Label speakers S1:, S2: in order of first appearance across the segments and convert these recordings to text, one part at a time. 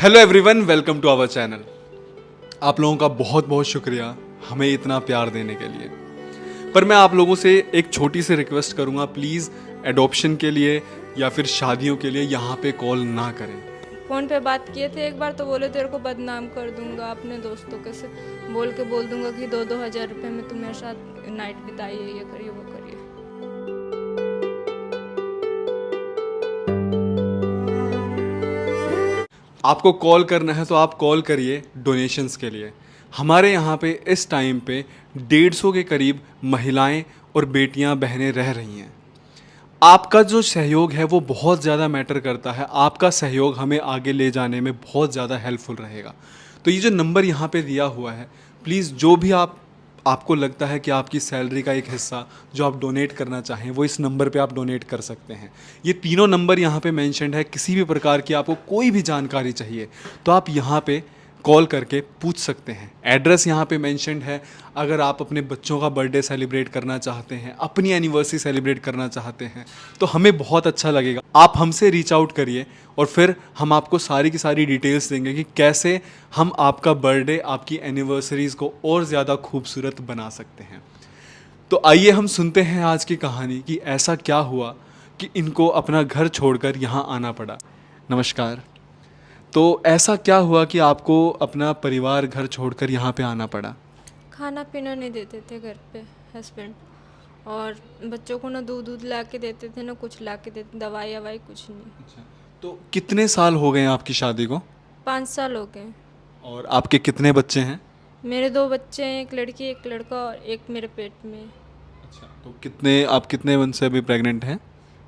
S1: Hello everyone, welcome to our channel. आप लोगों का बहुत बहुत शुक्रिया हमें इतना प्यार देने के लिए। पर मैं आप लोगों से एक छोटी सी रिक्वेस्ट करूंगा, प्लीज़ एडॉप्शन के लिए या फिर शादियों के लिए यहाँ पे कॉल ना करें।
S2: फ़ोन पे बात किए थे एक बार, तो बोले तेरे को बदनाम कर दूंगा, अपने दोस्तों के से बोल दूंगा कि 2-2 हज़ार रुपये में तुम मेरे साथ नाइट बिताइए, ये करिए वो करिए।
S1: आपको कॉल करना है तो आप कॉल करिए डोनेशंस के लिए। हमारे यहाँ पे इस टाइम पे 150 के करीब महिलाएं और बेटियां बहनें रह रही हैं। आपका जो सहयोग है वो बहुत ज़्यादा मैटर करता है। आपका सहयोग हमें आगे ले जाने में बहुत ज़्यादा हेल्पफुल रहेगा। तो ये जो नंबर यहाँ पे दिया हुआ है, प्लीज़ जो भी आपको लगता है कि आपकी सैलरी का एक हिस्सा जो आप डोनेट करना चाहें, वो इस नंबर पे आप डोनेट कर सकते हैं। ये तीनों नंबर यहाँ पे मेंशन्ड है। किसी भी प्रकार की आपको कोई भी जानकारी चाहिए तो आप यहाँ पे कॉल करके पूछ सकते हैं। एड्रेस यहाँ पे मेंशन्ड है। अगर आप अपने बच्चों का बर्थडे सेलिब्रेट करना चाहते हैं, अपनी एनिवर्सरी सेलिब्रेट करना चाहते हैं, तो हमें बहुत अच्छा लगेगा। आप हमसे रीच आउट करिए और फिर हम आपको सारी की सारी डिटेल्स देंगे कि कैसे हम आपका बर्थडे, आपकी एनिवर्सरीज़ को और ज़्यादा खूबसूरत बना सकते हैं। तो आइए हम सुनते हैं आज की कहानी कि ऐसा क्या हुआ कि इनको अपना घर छोड़कर यहाँ आना पड़ा। नमस्कार। तो ऐसा क्या हुआ कि आपको अपना परिवार घर छोड़कर यहाँ पे आना पड़ा?
S2: खाना पीना नहीं देते थे घर पे हस्बैंड, और बच्चों को ना दूध दूध ला के देते थे, ना कुछ ला के देते, दवाई ववाई कुछ नहीं।
S1: अच्छा। तो कितने साल हो गए हैं आपकी शादी को?
S2: 5 साल हो गए।
S1: और आपके कितने बच्चे हैं?
S2: मेरे 2 बच्चे हैं, एक लड़की एक लड़का, और एक मेरे पेट में।
S1: अच्छा। तो आप कितने मंथ से अभी प्रेग्नेंट हैं?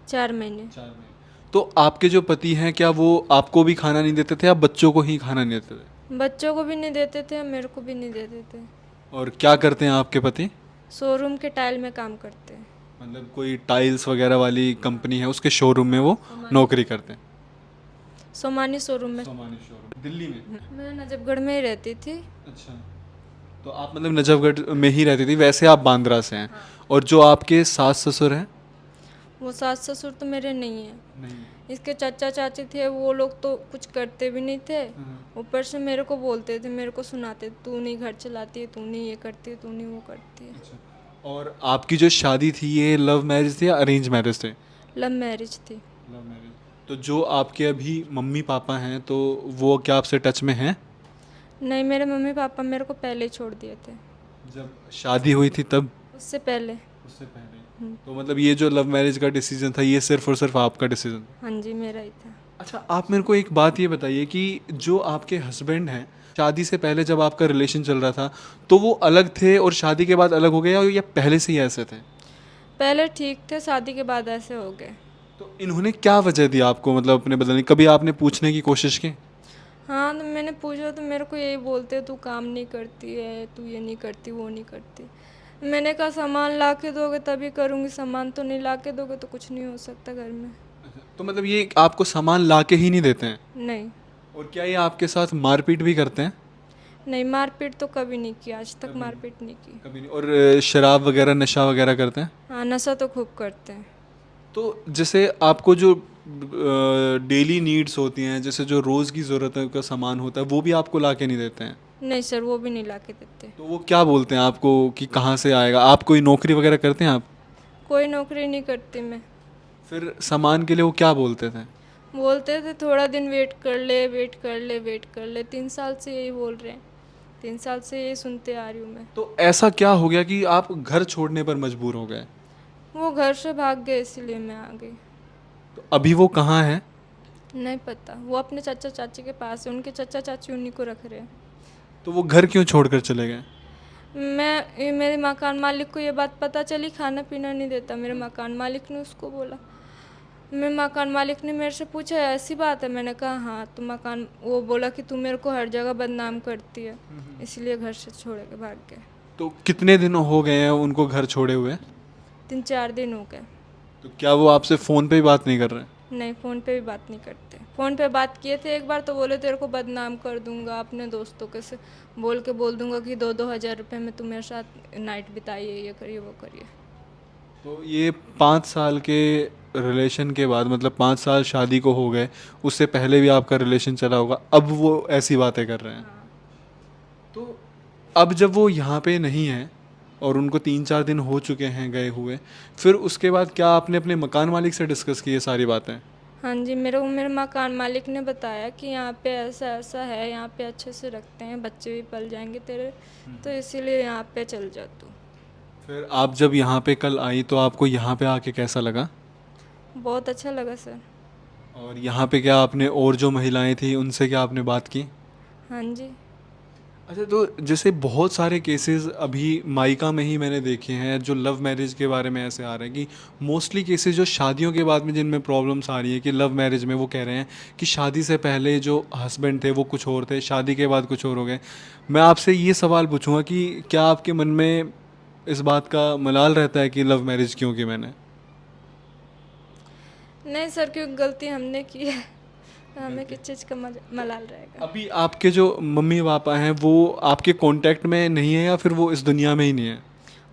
S2: 4 महीने।
S1: 4 महीने। तो आपके जो पति हैं, क्या वो आपको भी खाना नहीं देते थे या बच्चों को ही खाना नहीं देते थे?
S2: बच्चों को भी नहीं देते थे, मेरे को भी नहीं देते थे।
S1: और क्या करते हैं आपके पति?
S2: शोरूम के टाइल में काम करते हैं।
S1: मतलब कोई टाइल्स वगैरह वाली कंपनी है, उसके शोरूम में वो नौकरी करते हैं?
S2: सोमानी शोरूम में।
S1: सोमानी शोरूम दिल्ली में?
S2: मैं नजफगढ़ में ही रहती थी।
S1: अच्छा। तो आप मतलब नजफगढ़ में ही रहती थी, वैसे आप बांद्रा से हैं। और जो आपके सास ससुर हैं?
S2: वो सास ससुर तो मेरे नहीं है।
S1: नहीं।
S2: इसके चाचा चाची थे, वो लोग तो कुछ करते भी नहीं थे। ऊपर से मेरे को बोलते थे, मेरे को सुनाते, तू नहीं घर चलाती है, तू नहीं ये करती है, तू नहीं वो करती है।
S1: अच्छा। और आपकी जो शादी थी, ये लव मैरिज थी या अरेंज मैरिज थे?
S2: लव मैरिज थी।
S1: Love marriage. तो जो आपके अभी मम्मी पापा हैं, तो वो क्या आपसे टच में हैं?
S2: नहीं, मेरे मम्मी पापा मेरे को पहले ही छोड़ दिए थे।
S1: जब शादी हुई थी तब?
S2: उससे पहले।
S1: उससे पहले। तो मतलब ये जो लव मैरिज का डिसीजन था, ये सिर्फ और सिर्फ आपका डिसीजन?
S2: हाँ जी, मेरा ही था।
S1: अच्छा, आप मेरे को एक बात ये बताइए कि जो आपके हस्बैंड हैं, शादी से पहले जब आपका रिलेशन चल रहा था, तो वो अलग थे और शादी के बाद अलग हो गए, या पहले से ही ऐसे थे?
S2: पहले ठीक थे, शादी के बाद ऐसे हो गए।
S1: तो इन्होंने क्या वजह दी आपको, मतलब अपने बदलने? कभी आपने पूछने की कोशिश की?
S2: हाँ, तो मैंने पूछा तो मेरे को यही बोलते, तू काम नहीं करती है, तू ये नहीं करती, वो नहीं करती। मैंने कहा सामान ला के दोगे तभी करूँगी, सामान तो नहीं ला के दोगे तो कुछ नहीं हो सकता घर में।
S1: तो मतलब ये आपको सामान ला के ही नहीं देते हैं?
S2: नहीं।
S1: और क्या ये आपके साथ मारपीट भी करते हैं?
S2: नहीं, मारपीट तो कभी नहीं की, आज तक मारपीट नहीं की।
S1: कभी नहीं। और शराब वगैरह, नशा वगैरह करते हैं?
S2: हाँ, नशा तो खूब करते हैं।
S1: तो जैसे आपको जो डेली नीड्स होती हैं, जैसे जो रोज़ की ज़रूरत का सामान होता है, वो भी आपको ला के नहीं देते हैं?
S2: नहीं सर, वो भी नहीं ला के देते।
S1: तो वो क्या बोलते हैं आपको कि कहाँ से आएगा? आप कोई नौकरी वगैरह करते हैं आप?
S2: कोई नौकरी नहीं करती मैं।
S1: फिर सामान के लिए वो क्या बोलते थे?
S2: बोलते थे थोड़ा दिन वेट कर ले, वेट कर ले, वेट कर ले। 3 साल से यही बोल रहे हैं, 3 साल से यही सुनते आ रही हूँ मैं।
S1: तो ऐसा क्या हो गया कि आप घर छोड़ने पर मजबूर हो गए?
S2: वो घर से भाग गए, इसीलिए मैं आ गई।
S1: तो अभी वो कहाँ है?
S2: नहीं पता, वो अपने चाचा चाची के पास है, उनके चाचा चाची उन्हीं को रख रहे हैं।
S1: तो वो घर क्यों छोड़कर चले गए?
S2: मेरे मकान मालिक को ये बात पता चली, खाना पीना नहीं देता। मेरे मकान मालिक ने उसको बोला। मेरे मकान मालिक ने मेरे से पूछा, ऐसी बात है? मैंने कहा हाँ। तो वो बोला कि तू मेरे को हर जगह बदनाम करती है, इसलिए घर से छोड़ के भाग गए।
S1: तो कितने दिन हो गए हैं उनको घर छोड़े हुए?
S2: 3-4 दिन हो गए।
S1: तो क्या वो आपसे फ़ोन पे भी बात नहीं कर रहे?
S2: नहीं, फ़ोन पे भी बात नहीं करते। फ़ोन पे बात किए थे एक बार, तो बोले तेरे को बदनाम कर दूंगा, अपने दोस्तों के से बोल दूंगा कि 2-2 हज़ार रुपये में तुम मेरे साथ नाइट बिताइए, ये करिए वो करिए।
S1: तो ये 5 साल के रिलेशन के बाद मतलब 5 साल शादी को हो गए, उससे पहले भी आपका रिलेशन चला होगा, अब वो ऐसी बातें कर रहे हैं। तो अब जब वो यहाँ पे नहीं है और उनको 3-4 दिन हो चुके हैं गए हुए, फिर उसके बाद क्या आपने अपने मकान मालिक से डिस्कस की ये सारी बातें?
S2: हाँ जी, मेरे मकान मालिक ने बताया कि यहाँ पे ऐसा ऐसा है, यहाँ पे अच्छे से रखते हैं, बच्चे भी पल जाएंगे तेरे, तो इसीलिए यहाँ पे चल जा तू।
S1: फिर आप जब यहाँ पे कल आई तो आपको यहाँ पे आके कैसा लगा?
S2: बहुत अच्छा लगा सर।
S1: और यहाँ पे क्या आपने और जो महिलाएं थी उनसे क्या आपने बात की?
S2: हाँ जी।
S1: अच्छा, तो जैसे बहुत सारे केसेस अभी मायका में ही मैंने देखे हैं जो लव मैरिज के बारे में ऐसे आ रहे हैं कि मोस्टली केसेस जो शादियों के बाद में जिनमें प्रॉब्लम्स आ रही है कि लव मैरिज में वो कह रहे हैं कि शादी से पहले जो हस्बैंड थे वो कुछ और थे, शादी के बाद कुछ और हो गए। मैं आपसे ये सवाल पूछूंगा कि क्या आपके मन में इस बात का मलाल रहता है कि लव मैरिज क्यों की मैंने?
S2: नहीं सर, क्योंकि गलती हमने की है, तो हमें किस चीज़ का मलाल रहेगा।
S1: अभी आपके जो मम्मी पापा हैं वो आपके कांटेक्ट में नहीं है या फिर वो इस दुनिया में ही नहीं है?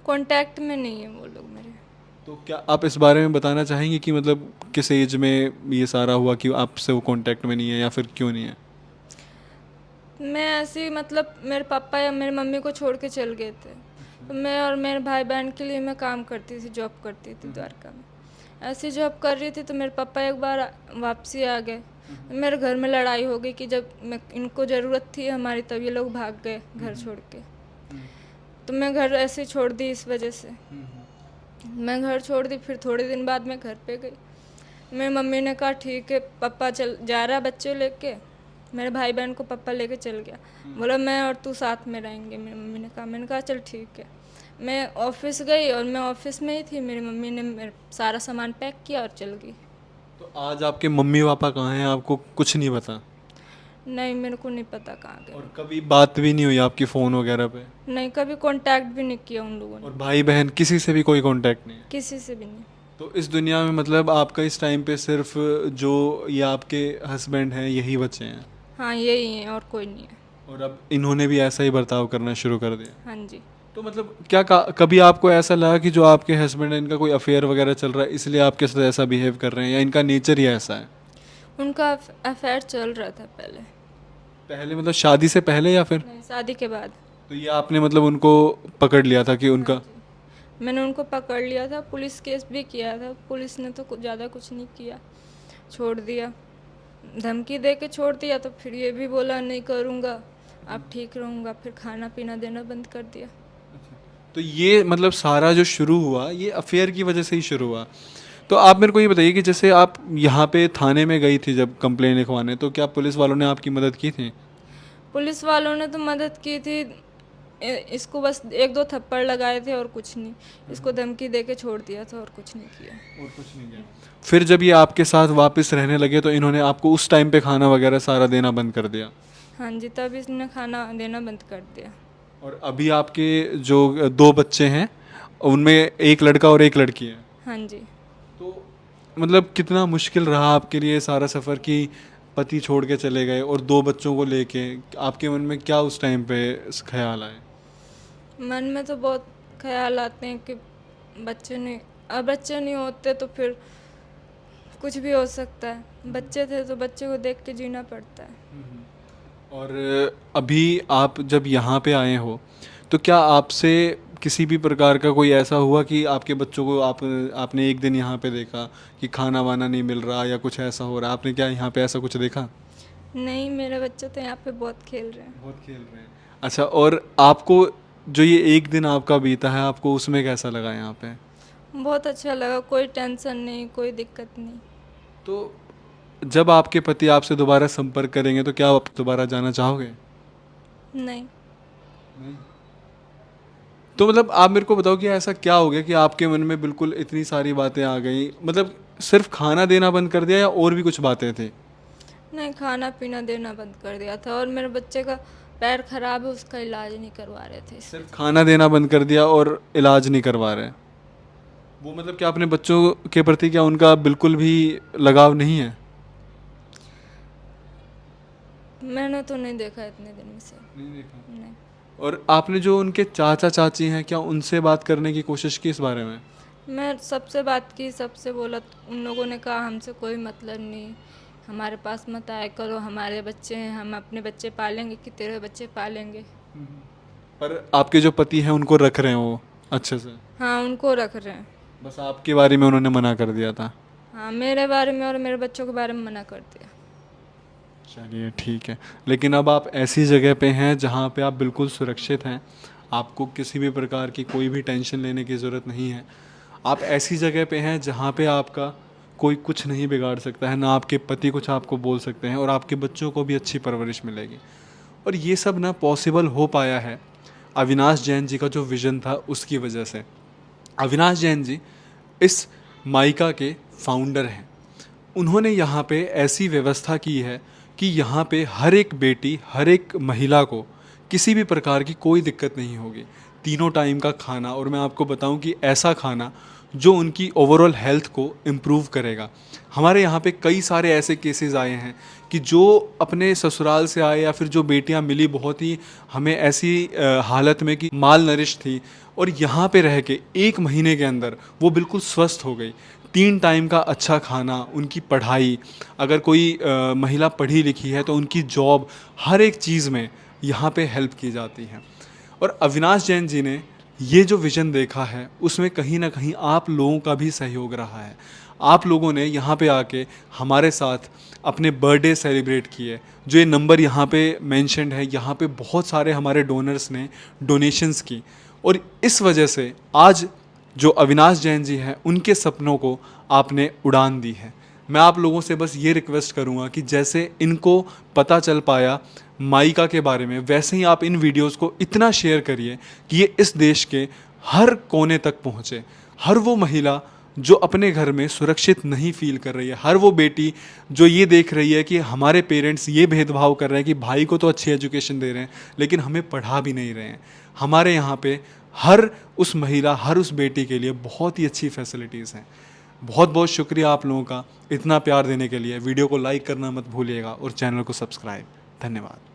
S2: कांटेक्ट में नहीं है वो लोग मेरे।
S1: तो क्या आप इस बारे में बताना चाहेंगे कि मतलब किस एज में ये सारा हुआ कि आपसे वो कांटेक्ट में नहीं है या फिर क्यों नहीं है?
S2: मैं ऐसे ही मतलब मेरे पापा या मेरी मम्मी को छोड़ के चल गए थे, तो मैं और मेरे भाई बहन के लिए मैं काम करती थी, जॉब करती थी द्वारका में। ऐसी जॉब कर रही थी तो मेरे पापा एक बार वापसी आ गए। मेरे घर में लड़ाई हो गई कि जब मैं इनको ज़रूरत थी हमारी तब ये लोग भाग गए घर छोड़ के। तो मैं घर ऐसे ही छोड़ दी इस वजह से। मैं घर छोड़ दी, फिर थोड़े दिन बाद मैं घर पे गई। मेरी मम्मी ने कहा ठीक है, पापा चल जा रहा है बच्चे लेके। मेरे भाई बहन को पापा लेके चल गया, बोला मैं और तू साथ में रहेंगे। मेरी मम्मी ने कहा, मैंने कहा चल ठीक है। मैं ऑफिस गई और मैं ऑफिस में ही थी, मेरी मम्मी ने मेरा सारा सामान पैक किया और चल गई।
S1: तो आज आपके मम्मी पापा कहाँ हैं, आपको कुछ नहीं पता?
S2: नहीं, मेरे को नहीं पता कहाँ गए।
S1: और कभी बात भी नहीं हुई आपकी फ़ोन वगैरह पे?
S2: नहीं, कभी कांटेक्ट भी नहीं किया उन लोगों ने,
S1: और भाई बहन किसी से भी कोई कांटेक्ट नहीं है?
S2: किसी से भी नहीं।
S1: तो इस दुनिया में मतलब आपका इस टाइम पे सिर्फ जो ये आपके हस्बैंड हैं यही बचे हैं?
S2: हाँ, यही है और कोई नहीं है।
S1: और अब इन्होंने भी ऐसा ही बर्ताव करना शुरू कर दिया?
S2: हाँ जी।
S1: तो मतलब क्या कभी आपको ऐसा लगा कि जो आपके हस्बैंड है इनका कोई अफेयर वगैरह चल रहा है इसलिए आपके साथ ऐसा बिहेव कर रहे हैं या इनका नेचर ही ऐसा है?
S2: उनका अफेयर चल रहा था पहले।
S1: पहले मतलब शादी से पहले या फिर?
S2: नहीं, शादी के बाद।
S1: तो ये आपने मतलब उनको पकड़ लिया था कि उनका?
S2: मैंने उनको पकड़ लिया था, पुलिस केस भी किया था, पुलिस ने तो ज़्यादा कुछ नहीं किया, छोड़ दिया। धमकी दे के छोड़ दिया, तो फिर ये भी बोला नहीं करूँगा, अब ठीक रहूँगा, फिर खाना पीना देना बंद कर दिया।
S1: तो ये मतलब सारा जो शुरू हुआ ये अफेयर की वजह से ही शुरू हुआ। तो आप मेरे को ये बताइए कि जैसे आप यहाँ पे थाने में गई थी जब कंप्लेन लिखवाने, तो क्या पुलिस वालों ने आपकी मदद की थी?
S2: पुलिस वालों ने तो मदद की थी, इसको बस 1-2 थप्पड़ लगाए थे और कुछ नहीं। इसको धमकी दे के छोड़ दिया था और कुछ नहीं किया।
S1: और कुछ नहीं किया? फिर जब ये आपके साथ वापस रहने लगे तो इन्होंने आपको उस टाइम पे खाना वगैरह सारा देना बंद कर दिया?
S2: हाँ जी, तब इसने खाना देना बंद कर दिया।
S1: और अभी आपके जो 2 बच्चे हैं उनमें एक लड़का और एक लड़की है?
S2: हाँ जी।
S1: तो मतलब कितना मुश्किल रहा आपके लिए सारा सफ़र कि पति छोड़ के चले गए और 2 बच्चों को लेके, आपके मन में क्या उस टाइम पे ख्याल आए?
S2: मन में तो बहुत ख्याल आते हैं कि बच्चे नहीं होते तो फिर कुछ भी हो सकता है। बच्चे थे तो बच्चे को देख के जीना पड़ता है।
S1: और अभी आप जब यहाँ पे आए हो तो क्या आपसे किसी भी प्रकार का कोई ऐसा हुआ कि आपके बच्चों को आपने एक दिन यहाँ पे देखा कि खाना वाना नहीं मिल रहा या कुछ ऐसा हो रहा है? आपने क्या यहाँ पे ऐसा कुछ देखा?
S2: नहीं, मेरे बच्चे तो यहाँ पे बहुत खेल रहे हैं।
S1: बहुत खेल रहे हैं। अच्छा, और आपको जो ये एक दिन आपका बीता है आपको उसमें कैसा लगा यहाँ पे?
S2: बहुत अच्छा लगा, कोई टेंशन नहीं, कोई दिक्कत नहीं।
S1: तो जब आपके पति आपसे दोबारा संपर्क करेंगे तो क्या आप दोबारा जाना चाहोगे?
S2: नहीं।
S1: तो मतलब आप मेरे को बताओ कि ऐसा क्या हो गया कि आपके मन में बिल्कुल इतनी सारी बातें आ गई, मतलब सिर्फ खाना देना बंद कर दिया या और भी कुछ बातें थी?
S2: नहीं, खाना पीना देना बंद कर दिया था और मेरे बच्चे का पैर खराब है, उसका इलाज नहीं करवा रहे थे।
S1: सिर्फ खाना देना बंद कर दिया और इलाज नहीं करवा रहे? वो मतलब क्या अपने बच्चों के प्रति क्या उनका बिल्कुल भी लगाव नहीं है?
S2: मैंने तो नहीं देखा इतने दिन से।
S1: नहीं देखा।
S2: नहीं।
S1: और आपने जो उनके चाचा चाची हैं क्या उनसे बात करने की कोशिश की इस बारे में?
S2: मैं सबसे बात की, सबसे बोला तो उन लोगों ने कहा हमसे कोई मतलब नहीं, हमारे पास मत आया करो, हमारे बच्चे हैं, हम अपने बच्चे पालेंगे कि तेरे बच्चे पालेंगे।
S1: पर आपके जो पति हैं उनको रख रहे हैं वो अच्छे से?
S2: हाँ, उनको रख रहे हैं।
S1: बस आपके बारे में उन्होंने मना कर दिया था?
S2: हाँ, मेरे बारे में और मेरे बच्चों के बारे में मना कर दिया।
S1: चलिए ठीक है, लेकिन अब आप ऐसी जगह पे हैं जहाँ पे आप बिल्कुल सुरक्षित हैं, आपको किसी भी प्रकार की कोई भी टेंशन लेने की ज़रूरत नहीं है। आप ऐसी जगह पे हैं जहाँ पे आपका कोई कुछ नहीं बिगाड़ सकता है, ना आपके पति कुछ आपको बोल सकते हैं, और आपके बच्चों को भी अच्छी परवरिश मिलेगी। और ये सब ना पॉसिबल हो पाया है अविनाश जैन जी का जो विज़न था उसकी वजह से। अविनाश जैन जी इस माइका के फाउंडर हैं। उन्होंने यहाँ पे ऐसी व्यवस्था की है कि यहाँ पे हर एक बेटी, हर एक महिला को किसी भी प्रकार की कोई दिक्कत नहीं होगी। तीनों टाइम का खाना, और मैं आपको बताऊं कि ऐसा खाना जो उनकी ओवरऑल हेल्थ को इम्प्रूव करेगा। हमारे यहाँ पे कई सारे ऐसे केसेस आए हैं कि जो अपने ससुराल से आए या फिर जो बेटियाँ मिली बहुत ही हमें ऐसी हालत में कि माल नरिश थी, और यहाँ पे रह के 1 महीने के अंदर वो बिल्कुल स्वस्थ हो गई। 3 टाइम का अच्छा खाना, उनकी पढ़ाई, अगर कोई महिला पढ़ी लिखी है तो उनकी जॉब, हर एक चीज़ में यहाँ पे हेल्प की जाती है। और अविनाश जैन जी ने ये जो विज़न देखा है उसमें कहीं ना कहीं आप लोगों का भी सहयोग रहा है। आप लोगों ने यहाँ पे आके हमारे साथ अपने बर्थडे सेलिब्रेट किए। जो ये नंबर यहाँ पे मेंशन्ड है, यहाँ पे बहुत सारे हमारे डोनर्स ने डोनेशंस की, और इस वजह से आज जो अविनाश जैन जी हैं उनके सपनों को आपने उड़ान दी है। मैं आप लोगों से बस ये रिक्वेस्ट करूँगा कि जैसे इनको पता चल पाया माइका के बारे में, वैसे ही आप इन वीडियोस को इतना शेयर करिए कि ये इस देश के हर कोने तक पहुँचे। हर वो महिला जो अपने घर में सुरक्षित नहीं फील कर रही है, हर वो बेटी जो ये देख रही है कि हमारे पेरेंट्स ये भेदभाव कर रहे हैं कि भाई को तो अच्छी एजुकेशन दे रहे हैं लेकिन हमें पढ़ा भी नहीं रहे हैं, हमारे यहाँ पे हर उस महिला, हर उस बेटी के लिए बहुत ही अच्छी फैसिलिटीज़ हैं। बहुत बहुत शुक्रिया आप लोगों का इतना प्यार देने के लिए। वीडियो को लाइक करना मत भूलिएगा और चैनल को सब्सक्राइब। धन्यवाद।